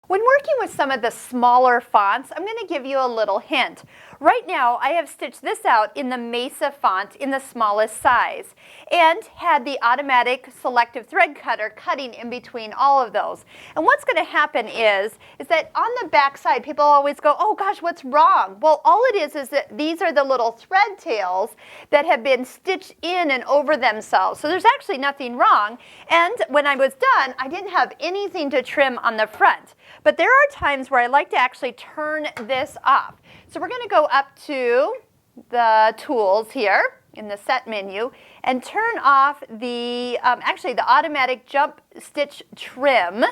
When working with some of the smaller fonts, I'm going to give you a little hint. Right now, I have stitched this out in the Mesa font in the smallest size and had the automatic selective thread cutter cutting in between all of those. And what's going to happen is that on the back side, people always go, oh gosh, what's wrong? Well, all it is that these are the little thread tails that have been stitched in and over themselves. So there's actually nothing wrong. And when I was done, I didn't have anything to trim on the front. But there are times where I like to actually turn this off. So we're going to go up to the tools here in the set menu and turn off the, actually the automatic jump stitch trim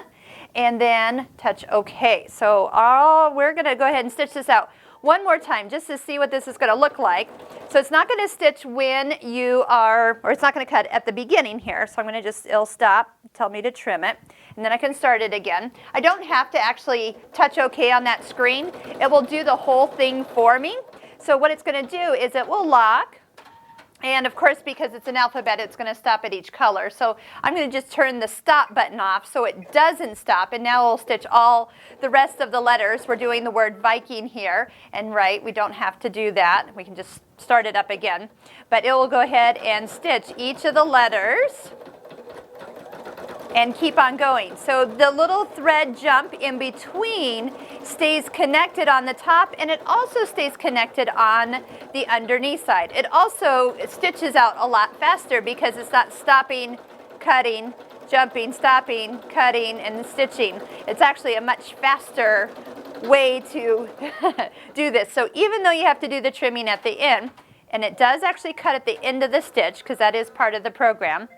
and then touch OK. So we're going to go ahead and stitch this out one more time just to see what this is going to look like. So it's not going to stitch when you are, or it's not going to cut at the beginning here. So I'm going to it'll stop, tell me to trim it, and then I can start it again. I don't have to actually touch OK on that screen. It will do the whole thing for me. So what it's going to do is it will lock. And of course, because it's an alphabet, it's going to stop at each color. So I'm going to just turn the stop button off so it doesn't stop. And now we'll stitch all the rest of the letters. We're doing the word Viking here. And right, we don't have to do that. We can just start it up again. But it will go ahead and stitch each of the letters and keep on going. So the little thread jump in between stays connected on the top, and it also stays connected on the underneath side. It also stitches out a lot faster because it's not stopping, cutting, jumping, stopping, cutting, and stitching. It's actually a much faster way to do this. So even though you have to do the trimming at the end, and it does actually cut at the end of the stitch because that is part of the program,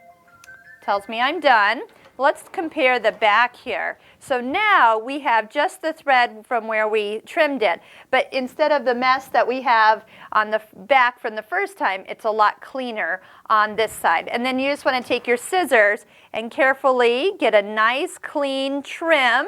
tells me I'm done. Let's compare the back here. So now we have just the thread from where we trimmed it, but instead of the mess that we have on the back from the first time, it's a lot cleaner on this side. And then you just want to take your scissors and carefully get a nice clean trim,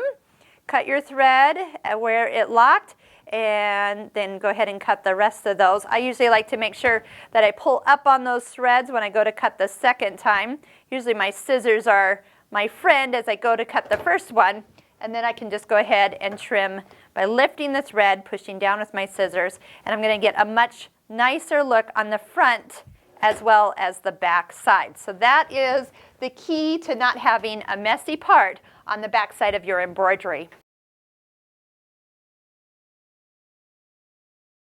cut your thread where it locked, and then go ahead and cut the rest of those. I usually like to make sure that I pull up on those threads when I go to cut the second time. Usually my scissors are my friend as I go to cut the first one, and then I can just go ahead and trim by lifting the thread, pushing down with my scissors, and I'm going to get a much nicer look on the front as well as the back side. So that is the key to not having a messy part on the back side of your embroidery.